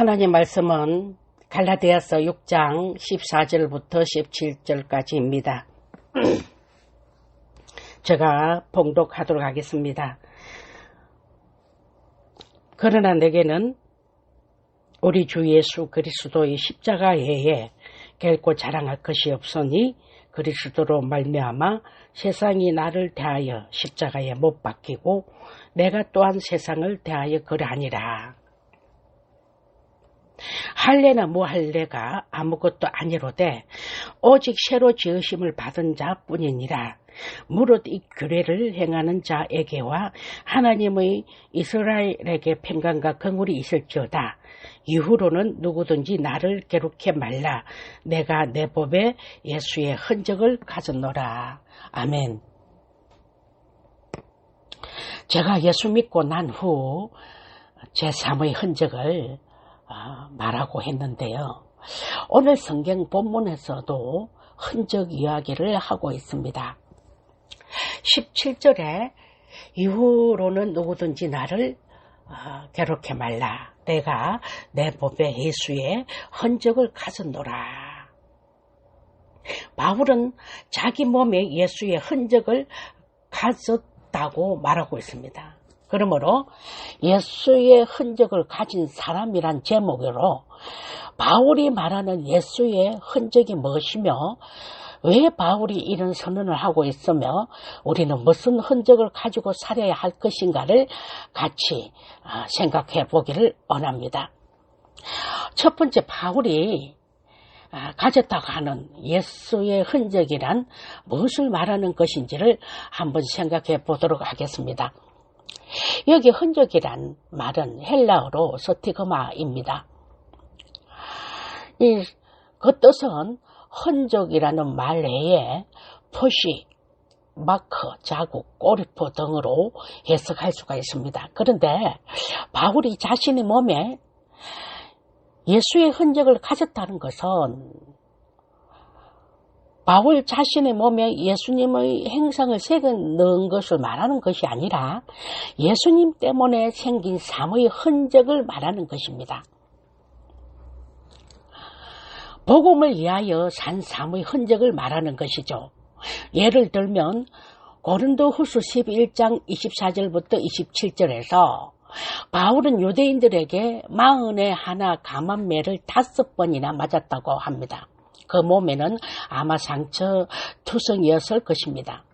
하나님 말씀은 갈라디아서 6장 14절부터 17절까지입니다. 제가 봉독하도록 하겠습니다. 그러나 내게는 우리 주 예수 그리스도의 십자가 외에 결코 자랑할 것이 없으니 그리스도로 말미암아 세상이 나를 대하여 십자가에 못 박히고 내가 또한 세상을 대하여 그러하니라. 할례나 무할례가 아무것도 아니로되 오직 새로 지으심을 받은 자뿐이니라. 무릇 이 규례를 행하는 자에게와 하나님의 이스라엘에게 평강과 긍휼이 있을지어다. 이후로는 누구든지 나를 괴롭게 말라. 내가 내 법에 예수의 흔적을 가졌노라. 아멘. 제가 예수 믿고 난 후 제 삶의 흔적을 말하고 했는데요. 오늘 성경 본문에서도 흔적 이야기를 하고 있습니다. 17절에 이후로는 누구든지 나를 괴롭게 말라. 내가 내 법에 예수의 흔적을 가졌노라. 바울은 자기 몸에 예수의 흔적을 가졌다고 말하고 있습니다. 그러므로 예수의 흔적을 가진 사람이란 제목으로 바울이 말하는 예수의 흔적이 무엇이며 왜 바울이 이런 선언을 하고 있으며 우리는 무슨 흔적을 가지고 살아야 할 것인가를 같이 생각해 보기를 원합니다. 첫 번째, 바울이 가졌다고 하는 예수의 흔적이란 무엇을 말하는 것인지를 한번 생각해 보도록 하겠습니다. 여기 흔적이란 말은 헬라어로 스티그마입니다. 그 뜻은 흔적이라는 말 외에 표시, 마크, 자국, 꼬리표 등으로 해석할 수가 있습니다. 그런데 바울이 자신의 몸에 예수의 흔적을 가졌다는 것은 바울 자신의 몸에 예수님의 행상을 새겨 넣은 것을 말하는 것이 아니라 예수님 때문에 생긴 삶의 흔적을 말하는 것입니다. 복음을 위하여 산 삶의 흔적을 말하는 것이죠. 예를 들면 고린도후서 11장 24절부터 27절에서 바울은 유대인들에게 41 감한매를 5번이나 맞았다고 합니다. 그 몸에는 아마 상처 투성이었을 것입니다.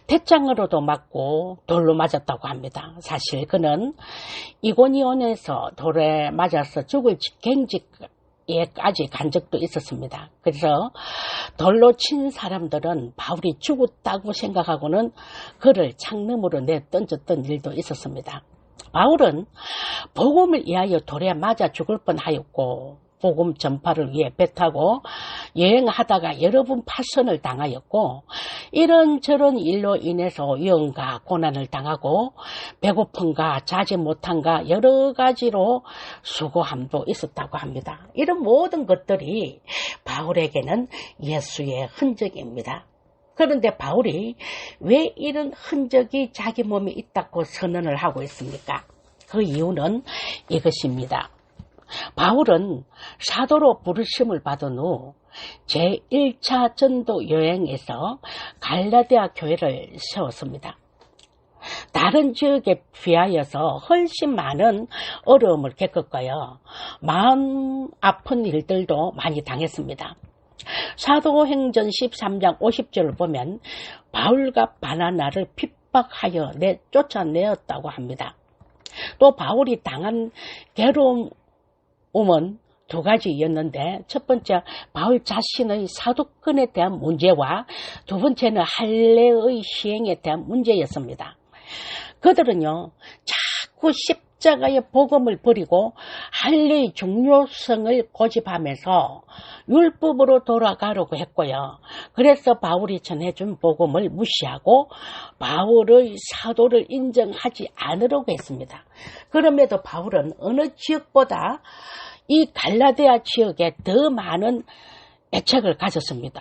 태장으로도 맞고 돌로 맞았다고 합니다. 사실 그는 이고니온에서 돌에 맞아서 죽을 갱직에까지 간 적도 있었습니다. 그래서 돌로 친 사람들은 바울이 죽었다고 생각하고는 그를 창문으로 내던졌던 일도 있었습니다. 바울은 복음을 위하여 돌에 맞아 죽을 뻔하였고 복음 전파를 위해 배 타고 여행하다가 여러 번 파선을 당하였고 이런저런 일로 인해서 위험과 고난을 당하고 배고픔과 자지 못함과 여러 가지로 수고함도 있었다고 합니다. 이런 모든 것들이 바울에게는 예수의 흔적입니다. 그런데 바울이 왜 이런 흔적이 자기 몸에 있다고 선언을 하고 있습니까? 그 이유는 이것입니다. 바울은 사도로 부르심을 받은 후 제1차 전도 여행에서 갈라디아 교회를 세웠습니다. 다른 지역에 비하여서 훨씬 많은 어려움을 겪었고요. 마음 아픈 일들도 많이 당했습니다. 사도행전 13장 50절을 보면 바울과 바나나를 핍박하여 쫓아내었다고 합니다. 또 바울이 당한 괴로움은 두 가지였는데 첫 번째 바울 자신의 사도권에 대한 문제와 두 번째는 할례의 시행에 대한 문제였습니다. 그들은요 자꾸 십자가의 복음을 버리고 할례의 중요성을 고집하면서 율법으로 돌아가려고 했고요. 그래서 바울이 전해준 복음을 무시하고 바울의 사도를 인정하지 않으려고 했습니다. 그럼에도 바울은 어느 지역보다 이 갈라디아 지역에 더 많은 애착을 가졌습니다.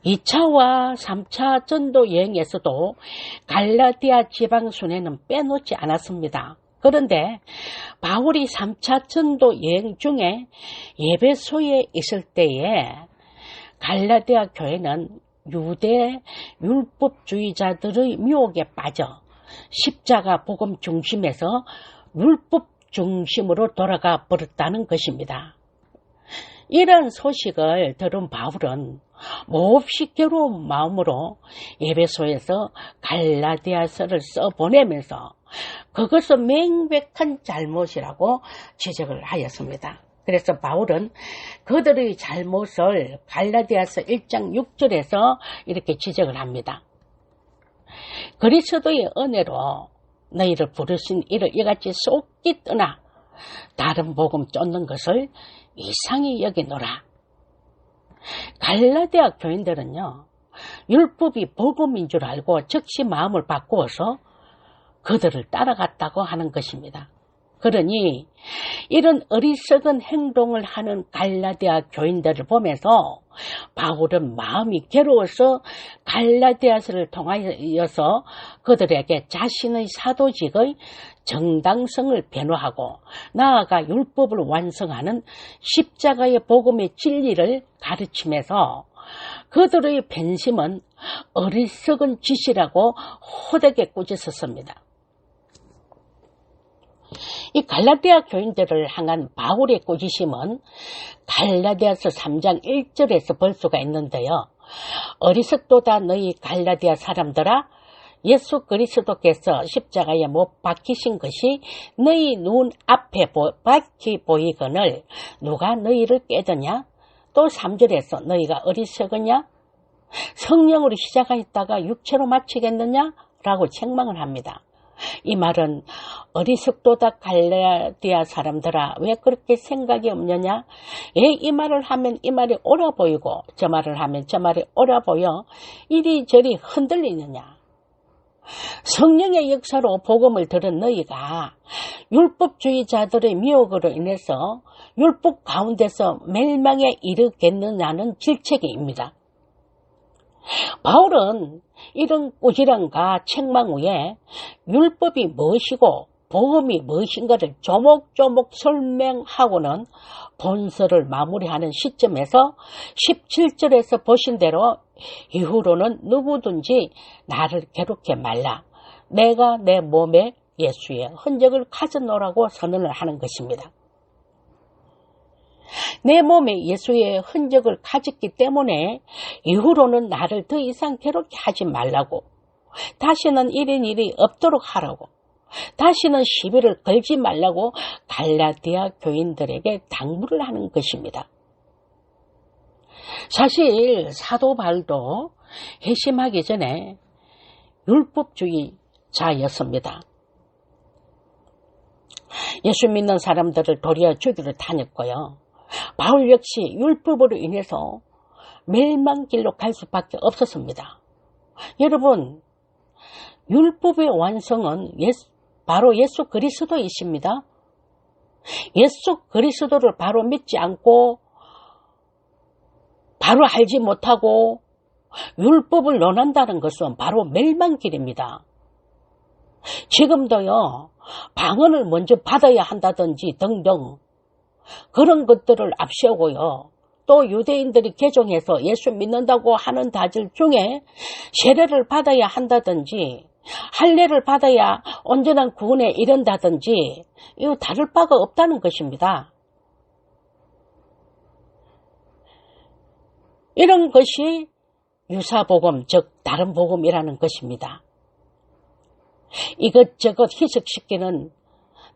2차와 3차 전도 여행에서도 갈라디아 지방 순회는 빼놓지 않았습니다. 그런데 바울이 3차 전도 여행 중에 에베소에 있을 때에 갈라디아 교회는 유대 율법주의자들의 유혹에 빠져 십자가 복음 중심에서 율법 중심으로 돌아가 버렸다는 것입니다. 이런 소식을 들은 바울은 몹시 괴로운 마음으로 에베소에서 갈라디아서를 써보내면서 그것은 명백한 잘못이라고 지적을 하였습니다. 그래서 바울은 그들의 잘못을 갈라디아서 1장 6절에서 이렇게 지적을 합니다. 그리스도의 은혜로 너희를 부르신 이를 이같이 속기 떠나 다른 복음 쫓는 것을 이상히 여기노라. 갈라디아 교인들은요, 율법이 복음인 줄 알고 즉시 마음을 바꾸어서 그들을 따라갔다고 하는 것입니다. 그러니 이런 어리석은 행동을 하는 갈라디아 교인들을 보면서 바울은 마음이 괴로워서 갈라디아서를 통하여서 그들에게 자신의 사도직의 정당성을 변호하고 나아가 율법을 완성하는 십자가의 복음의 진리를 가르치면서 그들의 변심은 어리석은 짓이라고 호되게 꾸짖었습니다. 이 갈라디아 교인들을 향한 바울의 꾸짖음은 갈라디아서 3장 1절에서 볼 수가 있는데요. 어리석도다 너희 갈라디아 사람들아, 예수 그리스도께서 십자가에 못 박히신 것이 너희 눈 앞에 밝히 보이거늘 누가 너희를 깨드냐? 또 3절에서 너희가 어리석으냐? 성령으로 시작하였다가 육체로 마치겠느냐? 라고 책망을 합니다. 이 말은 어리석도다 갈라디아 사람들아, 왜 그렇게 생각이 없느냐? 이 말을 하면 이 말이 옳아 보이고 저 말을 하면 저 말이 옳아 보여 이리저리 흔들리느냐? 성령의 역사로 복음을 들은 너희가 율법주의자들의 미혹으로 인해서 율법 가운데서 멸망에 이르겠느냐는 질책입니다. 바울은 이런 꾸지람과 책망 후에 율법이 무엇이고 복음이 무엇인가를 조목조목 설명하고는 본서를 마무리하는 시점에서 17절에서 보신 대로 이후로는 누구든지 나를 괴롭게 말라. 내가 내 몸에 예수의 흔적을 가져놓으라고 선언을 하는 것입니다. 내 몸에 예수의 흔적을 가졌기 때문에 이후로는 나를 더 이상 괴롭게 하지 말라고, 다시는 이런 일이 없도록 하라고, 다시는 시비를 걸지 말라고 갈라디아 교인들에게 당부를 하는 것입니다. 사실 사도 바울도 회심하기 전에 율법주의자였습니다. 예수 믿는 사람들을 도리어 죽이러 다녔고요. 바울 역시 율법으로 인해서 멸망길로 갈 수밖에 없었습니다. 여러분, 율법의 완성은 바로 예수 그리스도이십니다. 예수 그리스도를 바로 믿지 않고 바로 알지 못하고 율법을 논한다는 것은 바로 멸망길입니다. 지금도요, 방언을 먼저 받아야 한다든지 등등 그런 것들을 앞세우고요. 또 유대인들이 개종해서 예수 믿는다고 하는 다들 중에 세례를 받아야 한다든지 할례를 받아야 온전한 구원에 이른다든지 이거 다를 바가 없다는 것입니다. 이런 것이 유사복음, 즉 다른 복음이라는 것입니다. 이것저것 희석시키는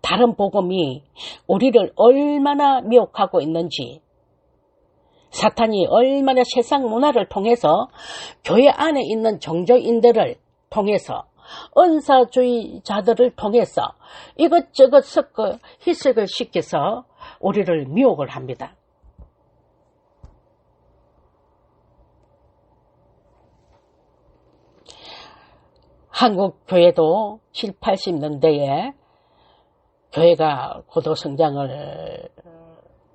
다른 복음이 우리를 얼마나 미혹하고 있는지, 사탄이 얼마나 세상 문화를 통해서 교회 안에 있는 종교인들을 통해서 은사주의자들을 통해서 이것저것 섞어 희석을 시켜서 우리를 미혹을 합니다. 한국 교회도 7, 80년대에 교회가 고도 성장을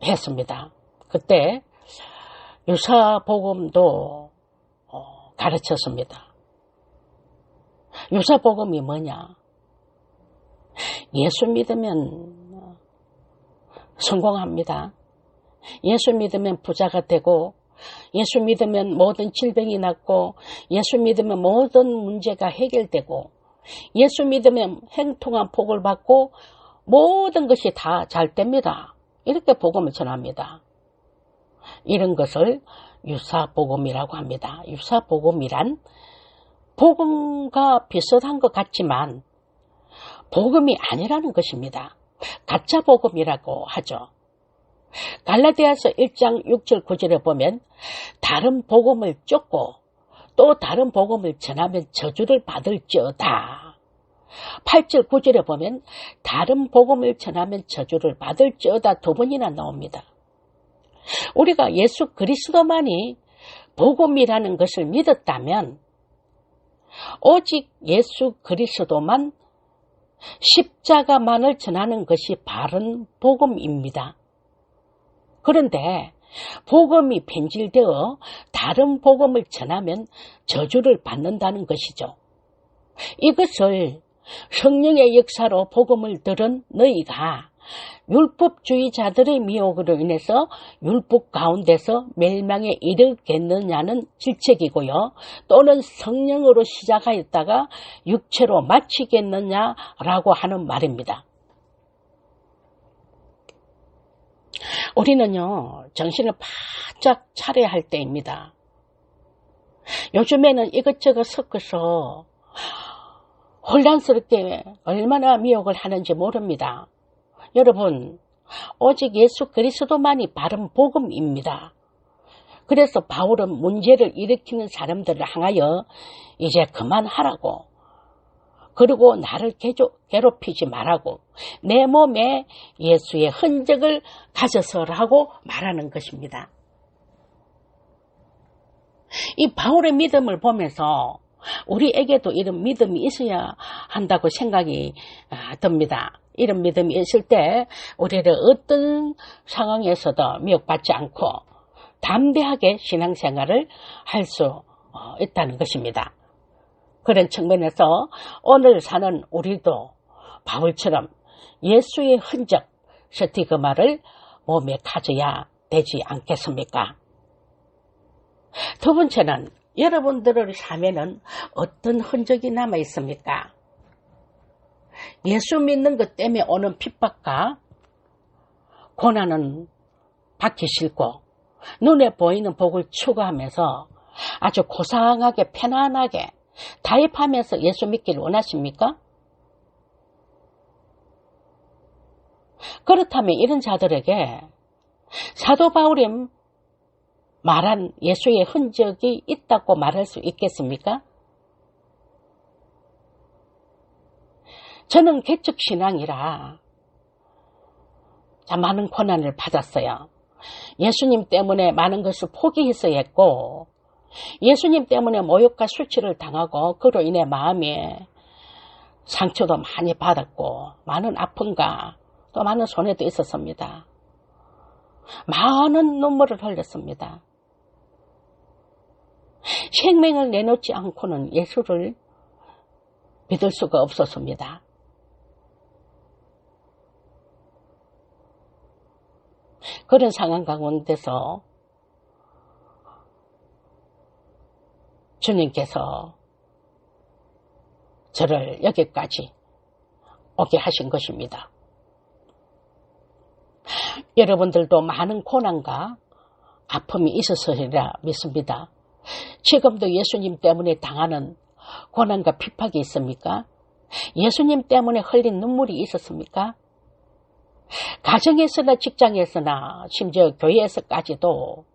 했습니다. 그때 유사복음도 가르쳤습니다. 유사복음이 뭐냐? 예수 믿으면 성공합니다. 예수 믿으면 부자가 되고, 예수 믿으면 모든 질병이 낫고, 예수 믿으면 모든 문제가 해결되고, 예수 믿으면 행통한 복을 받고 모든 것이 다 잘 됩니다. 이렇게 복음을 전합니다. 이런 것을 유사복음이라고 합니다. 유사복음이란 복음과 비슷한 것 같지만 복음이 아니라는 것입니다. 가짜 복음이라고 하죠. 갈라디아서 1장 6절 9절에 보면 다른 복음을 쫓고 또 다른 복음을 전하면 저주를 받을지어다. 8절 9절에 보면 다른 복음을 전하면 저주를 받을지어다 두 번이나 나옵니다. 우리가 예수 그리스도만이 복음이라는 것을 믿었다면 오직 예수 그리스도만 십자가만을 전하는 것이 바른 복음입니다. 그런데 복음이 변질되어 다른 복음을 전하면 저주를 받는다는 것이죠. 이것을 성령의 역사로 복음을 들은 너희가 율법주의자들의 미혹으로 인해서 율법 가운데서 멸망에 이르겠느냐는 질책이고요. 또는 성령으로 시작하였다가 육체로 마치겠느냐라고 하는 말입니다. 우리는요, 정신을 바짝 차려야 할 때입니다. 요즘에는 이것저것 섞어서 혼란스럽게 얼마나 미혹을 하는지 모릅니다. 여러분, 오직 예수 그리스도만이 바른 복음입니다. 그래서 바울은 문제를 일으키는 사람들을 향하여 이제 그만하라고, 그리고 나를 괴롭히지 말라고, 내 몸에 예수의 흔적을 가져서라고 말하는 것입니다. 이 바울의 믿음을 보면서 우리에게도 이런 믿음이 있어야 한다고 생각이 듭니다. 이런 믿음이 있을 때 우리를 어떤 상황에서도 미혹받지 않고 담대하게 신앙생활을 할 수 있다는 것입니다. 그런 측면에서 오늘 사는 우리도 바울처럼 예수의 흔적, 스티그마를 몸에 가져야 되지 않겠습니까? 두 번째는 여러분들의 삶에는 어떤 흔적이 남아 있습니까? 예수 믿는 것 때문에 오는 핍박과 고난은 받기 싫고 눈에 보이는 복을 추구하면서 아주 고상하게 편안하게 타협하면서 예수 믿기를 원하십니까? 그렇다면 이런 자들에게 사도 바울이 말한 예수의 흔적이 있다고 말할 수 있겠습니까? 저는 개척 신앙이라 많은 고난을 받았어요. 예수님 때문에 많은 것을 포기했어야 했고, 예수님 때문에 모욕과 수치를 당하고 그로 인해 마음에 상처도 많이 받았고 많은 아픔과 또 많은 손해도 있었습니다. 많은 눈물을 흘렸습니다. 생명을 내놓지 않고는 예수를 믿을 수가 없었습니다. 그런 상황 가운데서 주님께서 저를 여기까지 오게 하신 것입니다. 여러분들도 많은 고난과 아픔이 있었으리라 믿습니다. 지금도 예수님 때문에 당하는 고난과 핍박이 있습니까? 예수님 때문에 흘린 눈물이 있었습니까? 가정에서나 직장에서나 심지어 교회에서까지도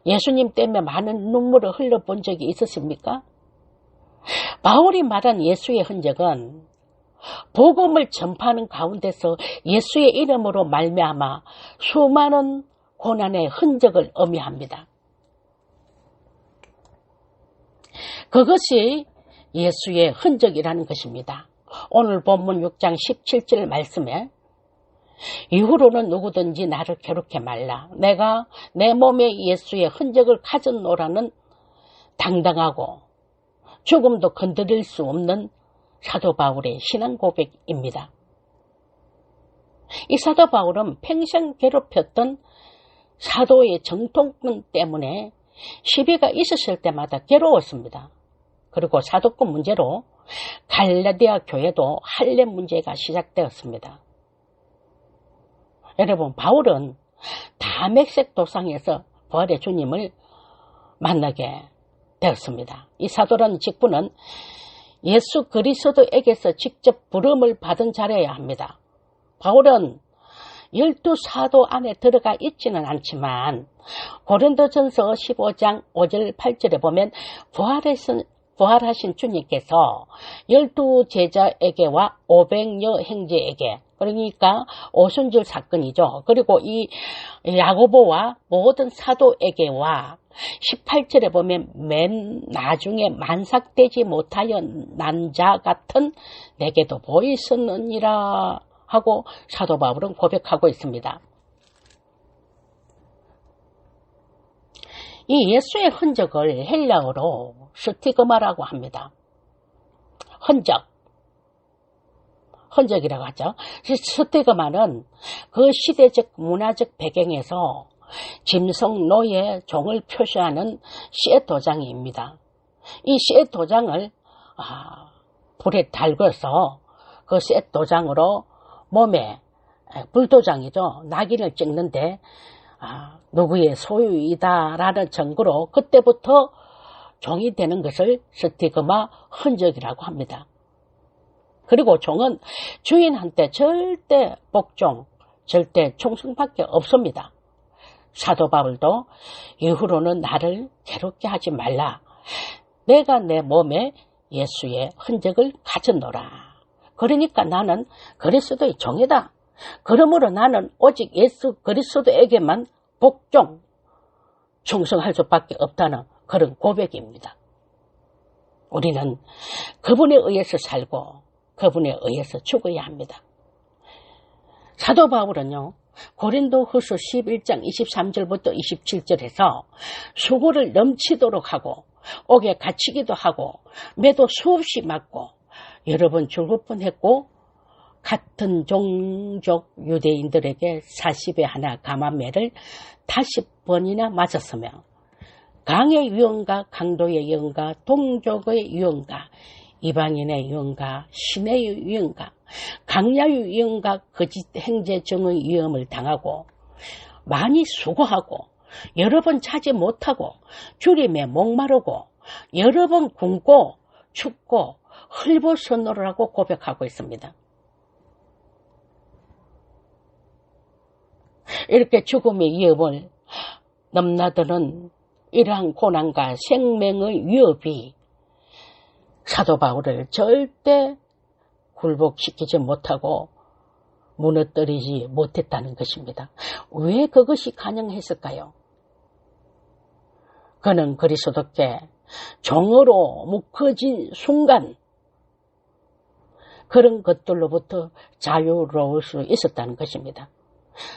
예수님 때문에 많은 눈물을 흘려본 적이 있었습니까? 바울이 말한 예수의 흔적은 복음을 전파하는 가운데서 예수의 이름으로 말미암아 수많은 고난의 흔적을 의미합니다. 그것이 예수의 흔적이라는 것입니다. 오늘 본문 6장 17절 말씀에 이후로는 누구든지 나를 괴롭게 말라. 내가 내 몸에 예수의 흔적을 가졌노라는 당당하고 죽음도 건드릴 수 없는 사도 바울의 신앙 고백입니다. 이 사도 바울은 평생 괴롭혔던 사도의 정통권 때문에 시비가 있었을 때마다 괴로웠습니다. 그리고 사도권 문제로 갈라디아 교회도 할례 문제가 시작되었습니다. 여러분, 바울은 다메섹 도상에서 부활의 주님을 만나게 되었습니다. 이 사도라는 직분은 예수 그리스도에게서 직접 부름을 받은 자라야 합니다. 바울은 12사도 안에 들어가 있지는 않지만 고린도전서 15장 5절 8절에 보면 부활하신 주님께서 12제자에게와 500여 형제에게, 그러니까 오순절 사건이죠. 그리고 이 야고보와 모든 사도에게와 18절에 보면 맨 나중에 만삭되지 못하여 난 자 같은 내게도 보이었느니라 하고 사도 바울은 고백하고 있습니다. 이 예수의 흔적을 헬라어로 스티그마라고 합니다. 흔적이라고 하죠. 스티그마는 그 시대적 문화적 배경에서 짐승, 노예, 종을 표시하는 씨앗 도장입니다. 이 씨앗 도장을 불에 달궈서 그 씨앗 도장으로 몸에 불도장이죠. 낙인을 찍는데 누구의 소유이다라는 증거로 그때부터 종이 되는 것을 스티그마 흔적이라고 합니다. 그리고 종은 주인한테 절대 복종, 절대 충성밖에 없습니다. 사도 바울도 이후로는 나를 괴롭게 하지 말라. 내가 내 몸에 예수의 흔적을 가졌노라. 그러니까 나는 그리스도의 종이다. 그러므로 나는 오직 예수 그리스도에게만 복종, 충성할 수밖에 없다는 그런 고백입니다. 우리는 그분에 의해서 살고 그분에 의해서 죽어야 합니다. 사도 바울은요, 고린도후서 11장 23절부터 27절에서 수고를 넘치도록 하고 옥에 갇히기도 하고 매도 수없이 맞고 여러 번 죽을 뻔했고 같은 종족 유대인들에게 40에 하나 감한매를 50번이나 맞았으며 강의 유언과 강도의 유언과 동족의 유언과 이방인의 유언과 신의 유언과 강야의 유언과 거짓 행제 증의 위험을 당하고 많이 수고하고 여러 번 차지 못하고 주림에 목마르고 여러 번 굶고 춥고 헐벗었노라고 고백하고 있습니다. 이렇게 죽음의 위협을 넘나드는 이러한 고난과 생명의 위협이 사도 바울을 절대 굴복시키지 못하고 무너뜨리지 못했다는 것입니다. 왜 그것이 가능했을까요? 그는 그리스도께 종으로 묶어진 순간 그런 것들로부터 자유로울 수 있었다는 것입니다.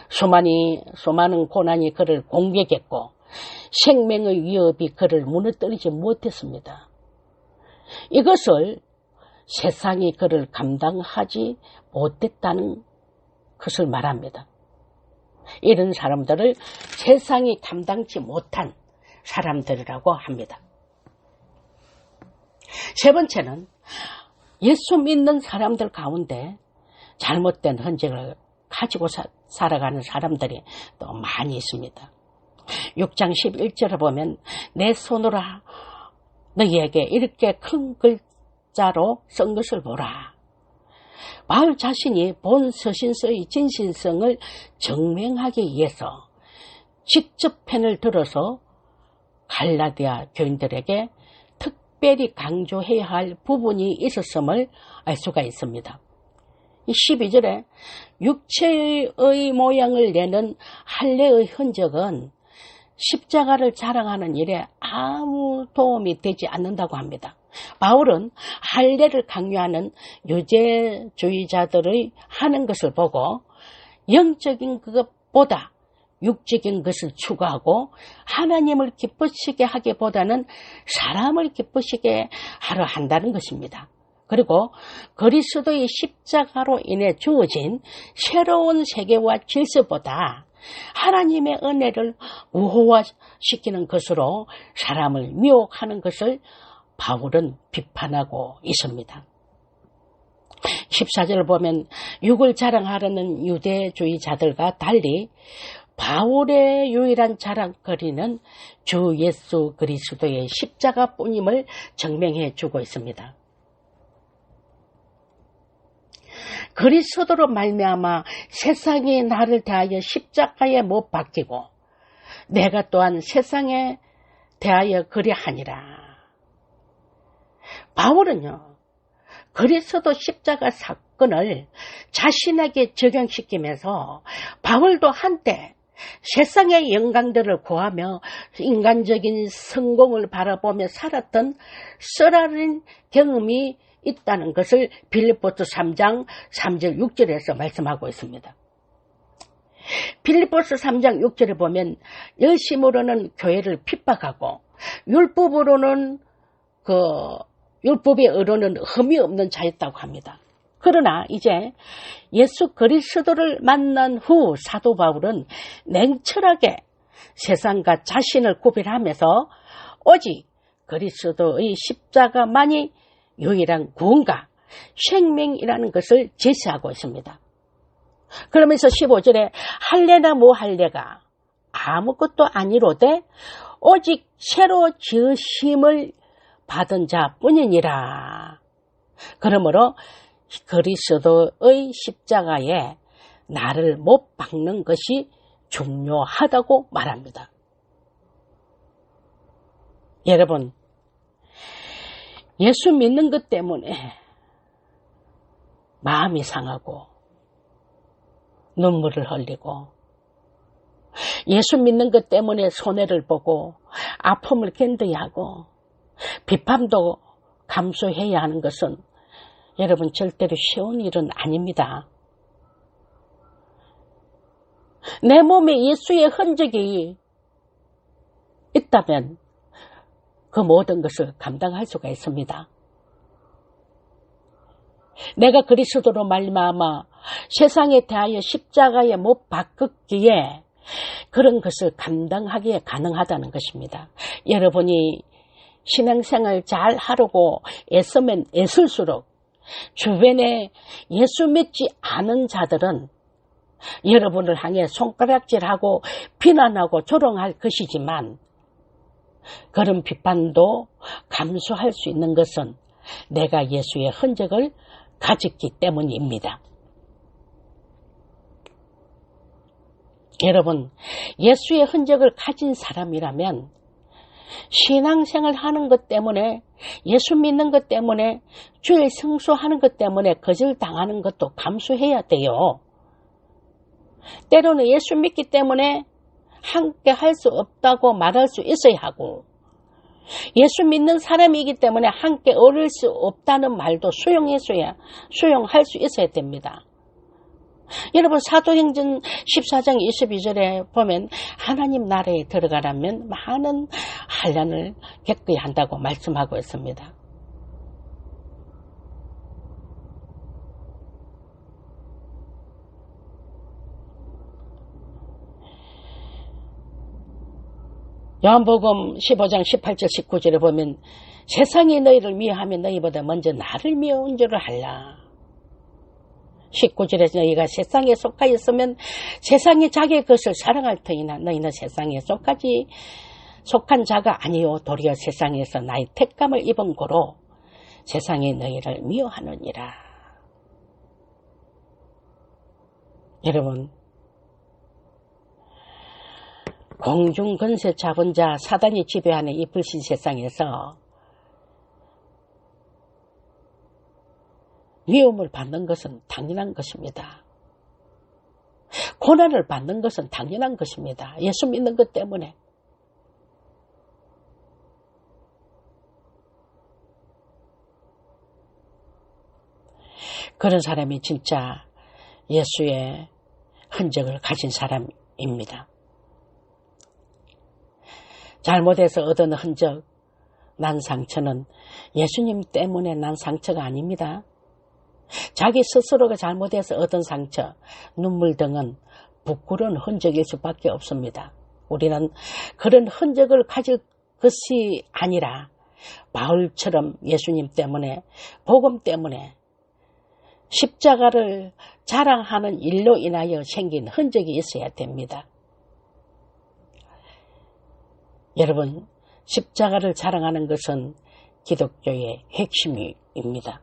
수많은 고난이 그를 공격했고 생명의 위협이 그를 무너뜨리지 못했습니다. 이것을 세상이 그를 감당하지 못했다는 것을 말합니다. 이런 사람들을 세상이 감당치 못한 사람들이라고 합니다. 세 번째는 예수 믿는 사람들 가운데 잘못된 흔적을 가지고 살아가는 사람들이 또 많이 있습니다. 6장 11절에 보면 내 손으로 너희에게 이렇게 큰 글자로 쓴 것을 보라. 바울 자신이 본 서신서의 진실성을 증명하기 위해서 직접 펜을 들어서 갈라디아 교인들에게 특별히 강조해야 할 부분이 있었음을 알 수가 있습니다. 12절에 육체의 모양을 내는 할례의 흔적은 십자가를 자랑하는 일에 아무 도움이 되지 않는다고 합니다. 바울은 할례를 강요하는 유죄주의자들의 하는 것을 보고 영적인 것보다 육적인 것을 추구하고 하나님을 기쁘시게 하기보다는 사람을 기쁘시게 하려 한다는 것입니다. 그리고 그리스도의 십자가로 인해 주어진 새로운 세계와 질서보다 하나님의 은혜를 우호화시키는 것으로 사람을 미혹하는 것을 바울은 비판하고 있습니다. 14절을 보면 육을 자랑하려는 유대주의자들과 달리 바울의 유일한 자랑거리는 주 예수 그리스도의 십자가뿐임을 증명해 주고 있습니다. 그리스도로 말미암아 세상이 나를 대하여 십자가에 못 박히고 내가 또한 세상에 대하여 그리하니라. 바울은요, 그리스도 십자가 사건을 자신에게 적용시키면서 바울도 한때 세상의 영광들을 구하며 인간적인 성공을 바라보며 살았던 썰어린 경험이 있다는 것을 빌립보서 3장 3절 6절에서 말씀하고 있습니다. 빌립보서 3장 6절에 보면 열심으로는 교회를 핍박하고 율법으로는 율법의 의로는 흠이 없는 자였다고 합니다. 그러나 이제 예수 그리스도를 만난 후 사도 바울은 냉철하게 세상과 자신을 구별하면서 오직 그리스도의 십자가만이 유일한 구원과 생명이라는 것을 제시하고 있습니다. 그러면서 15절에 할례나 무할례가 아무것도 아니로되 오직 새로 지으심을 받은 자뿐이니라. 그러므로 그리스도의 십자가에 나를 못 박는 것이 중요하다고 말합니다. 여러분, 예수 믿는 것 때문에 마음이 상하고 눈물을 흘리고 예수 믿는 것 때문에 손해를 보고 아픔을 견뎌야 하고 비판도 감수해야 하는 것은 여러분 절대로 쉬운 일은 아닙니다. 내 몸에 예수의 흔적이 있다면 그 모든 것을 감당할 수가 있습니다. 내가 그리스도로 말미암아 세상에 대하여 십자가에 못 박혔기에 그런 것을 감당하기에 가능하다는 것입니다. 여러분이 신앙생활 잘 하려고 애쓰면 애쓸수록 주변에 예수 믿지 않은 자들은 여러분을 향해 손가락질하고 비난하고 조롱할 것이지만 그런 비판도 감수할 수 있는 것은 내가 예수의 흔적을 가졌기 때문입니다. 여러분, 예수의 흔적을 가진 사람이라면 신앙생활 하는 것 때문에 예수 믿는 것 때문에 주일 성수하는 것 때문에 거절당하는 것도 감수해야 돼요. 때로는 예수 믿기 때문에 함께 할 수 없다고 말할 수 있어야 하고 예수 믿는 사람이기 때문에 함께 어울릴 수 없다는 말도 수용할 수 있어야 됩니다. 여러분 사도행전 14장 22절에 보면 하나님 나라에 들어가려면 많은 환난을 겪어야 한다고 말씀하고 있습니다. 요한복음 15장 18절 19절에 보면 세상이 너희를 미워하면 너희보다 먼저 나를 미워한 줄을 알라. 19절에서 너희가 세상에 속하였으면 세상이 자기의 것을 사랑할 터이나 너희는 세상에 속한 자가 아니요 도리어 세상에서 나의 택감을 입은 고로 세상이 너희를 미워하느니라. 여러분, 공중 권세 잡은 자 사단이 지배하는 이 불신 세상에서 미움을 받는 것은 당연한 것입니다. 고난을 받는 것은 당연한 것입니다. 예수 믿는 것 때문에. 그런 사람이 진짜 예수의 흔적을 가진 사람입니다. 잘못해서 얻은 흔적, 난 상처는 예수님 때문에 난 상처가 아닙니다. 자기 스스로가 잘못해서 얻은 상처, 눈물 등은 부끄러운 흔적일 수밖에 없습니다. 우리는 그런 흔적을 가질 것이 아니라 바울처럼 예수님 때문에, 복음 때문에 십자가를 자랑하는 일로 인하여 생긴 흔적이 있어야 됩니다. 여러분, 십자가를 자랑하는 것은 기독교의 핵심입니다.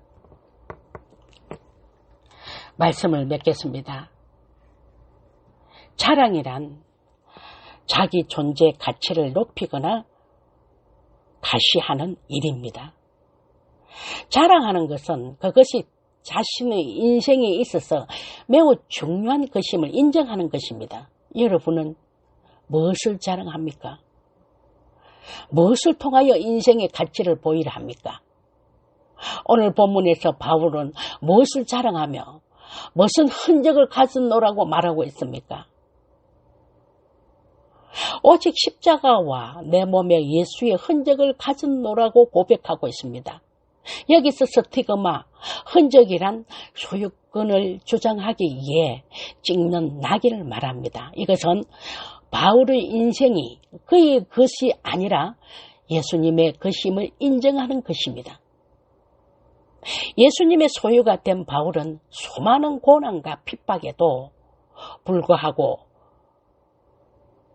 말씀을 맺겠습니다. 자랑이란 자기 존재 가치를 높이거나 가시하는 일입니다. 자랑하는 것은 그것이 자신의 인생에 있어서 매우 중요한 것임을 인정하는 것입니다. 여러분은 무엇을 자랑합니까? 무엇을 통하여 인생의 가치를 보이려 합니까? 오늘 본문에서 바울은 무엇을 자랑하며 무슨 흔적을 가졌노라고 말하고 있습니까? 오직 십자가와 내 몸에 예수의 흔적을 가졌노라고 고백하고 있습니다. 여기서 스티그마, 흔적이란 소유권을 주장하기 위해 찍는 낙인을 말합니다. 이것은 바울의 인생이 그의 것이 아니라 예수님의 것임을 인정하는 것입니다. 예수님의 소유가 된 바울은 수많은 고난과 핍박에도 불구하고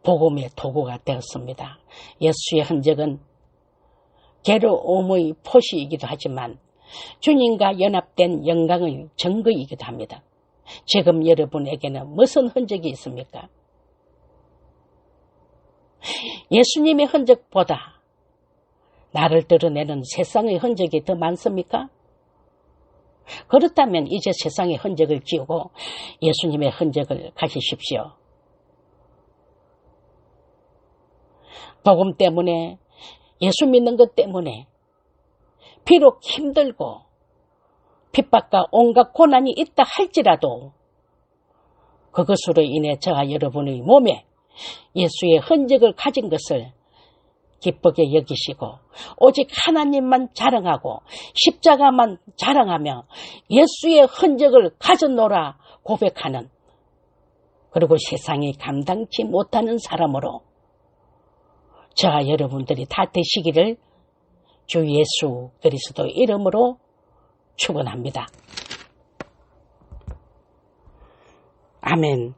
복음의 도구가 되었습니다. 예수의 흔적은 괴로움의 표시이기도 하지만 주님과 연합된 영광의 증거이기도 합니다. 지금 여러분에게는 무슨 흔적이 있습니까? 예수님의 흔적보다 나를 드러내는 세상의 흔적이 더 많습니까? 그렇다면 이제 세상의 흔적을 지우고 예수님의 흔적을 가지십시오. 복음 때문에, 예수 믿는 것 때문에 비록 힘들고 핍박과 온갖 고난이 있다 할지라도 그것으로 인해 저와 여러분의 몸에 예수의 흔적을 가진 것을 기쁘게 여기시고 오직 하나님만 자랑하고 십자가만 자랑하며 예수의 흔적을 가졌노라 고백하는, 그리고 세상이 감당치 못하는 사람으로 저와 여러분들이 다 되시기를 주 예수 그리스도 이름으로 축원합니다. 아멘.